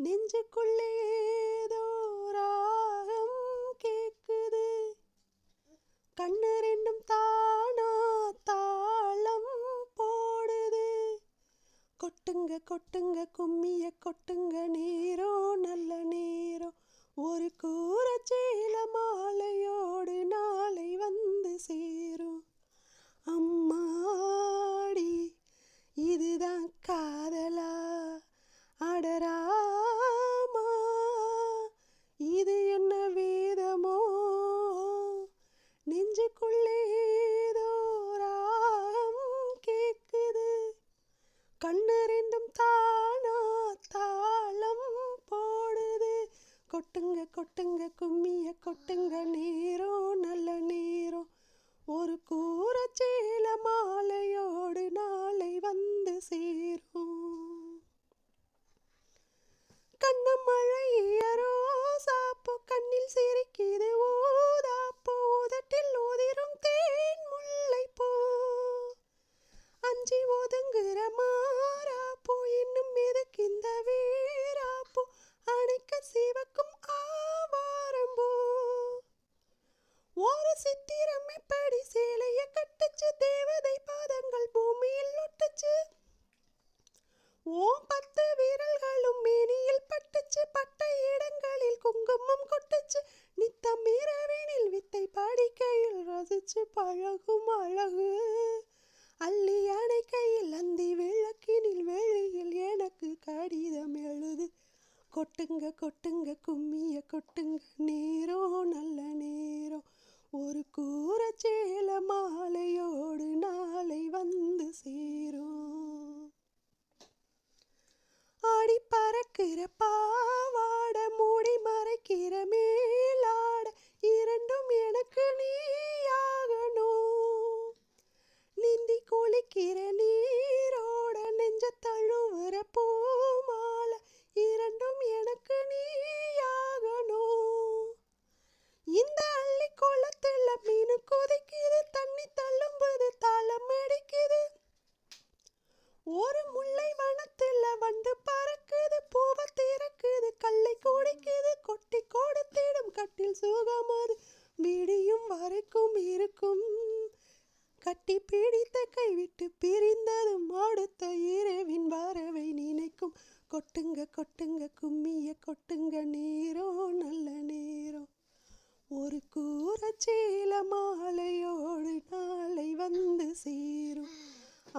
நெஞ்சுக்குள்ளே ஏதோ ராகம் கேக்குது, கண்ணு ரெண்டும் தானா தாளம் போடுது. கொட்டுங்க கொட்டுங்க கும்மிய கொட்டுங்க, நேரம் நல்ல நேரம், ஒரு கூரச்சேல மாலையோடு நாளை வந்து சேரும். அம்மாடி இதுதான் காதலா, அடராமா இது என்ன வேதமோ, நெஞ்சுக்குள்ளே ஏதோ ராகம் கேக்குது, கண்ணு ரெண்டும் தானா தாளம் போடுது. கொட்டுங்க கொட்டுங்க கும்மிய கொட்டுங்க, நேரம் நல்ல நேரம், ஒரு கூரச்சேல மாலையோடு நாளை வந்து சேரும். கண்ணமழைய ரோசாப்பூ கண்ணில் சிரிக்குது ஊதாப்பூ, உதட்டில் உதிரும் தேன் முல்லைப்பூ, அஞ்சி ஒதுங்குற மாறாப்பூ, இன்னும் எதுக்கு இந்த வீராப்பூ, அணைக்க சிவக்கும் ஆவாரம்பூ. ஒரு சித்திரம் எப்படி சேலைய கட்டுச்சு, தேவதை பாதங்கள் பூமியில் ஒட்டுச்சு, ஓம் 10 விரல்களும் மேனியில் பட்டுச்சு, பட்ட இடங்களில் குங்குமம் கொட்டுச்சு, நித்தம் இரவினில் வித்தை படிக்கையில் ரசிச்சு பழகும் அழகு, அள்ளி அணைக்கையில் அந்தி விளக்கினில் வெளியில் எனக்கு கடிதம் எழுது. கொட்டுங்க கொட்டுங்க கும்மிய கொட்டுங்க, நேரம் நல்ல நேரம், ஒரு கூரச்சேல மாலையோடு நாளை வந்து சேரும். ஆடி பறக்கிற பாவாட மூடி மறைக்கிற மேலாட, இரண்டும் எனக்கு நீயாகணும். நீந்தி குளிக்கிற நீரோட நெஞ்ச தழுவுற பூமால, இரண்டும் எனக்கு நீயாகணும். இந்த அள்ளி குளத்துல மீனு கொதிக்குது, தண்ணி தள்ளும்போது தாளம் அடிக்குது, ஒரு முல்லை வனத்துல வண்டு பறக்குது, பூவை திறக்குது கல்லை குடிக்குது, கொட்டி கொடுத்திடும் கட்டில் சுகமது விடியும் வரைக்கும் இருக்கும், கட்டி பிடித்த கைவிட்டு பிரிந்ததும் அடுத்த இரவின் வரவை நினைக்கும். கொட்டுங்க கொட்டுங்க கும்மிய கொட்டுங்க, நேரம் நல்ல நேரம், ஒரு கூரச்சேல மாலையோடு நாளை வந்து சேரும்.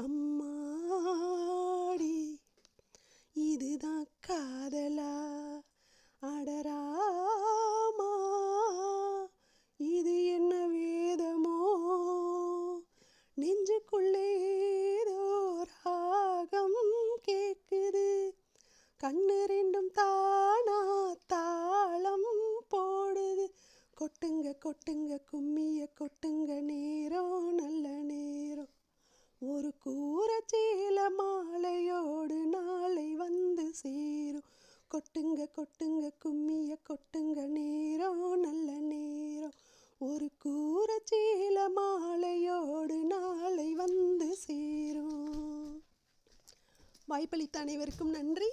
அம்மாடி இதுதான் காதலா, அடராமா இது என்ன வேதமோ, நெஞ்சுக்குள்ளே ஏதோ ராகம் கேக்குது, கண்ணு ரெண்டும் தானா தாளம் போடுது. கொட்டுங்க கொட்டுங்க கும்மிய கொட்டுங்க, நேரம் நல்ல நேரம், ஒரு கூரச்சேல மாலையோடு நாளை வந்து சேரும். கொட்டுங்க கொட்டுங்க கும்மிய கொட்டுங்க, நேரம் நல்ல நேரம், ஒரு கூரச்சேல மாலையோடு நாளை வந்து சேரும். வாய்ப்பளித்த அனைவருக்கும் நன்றி.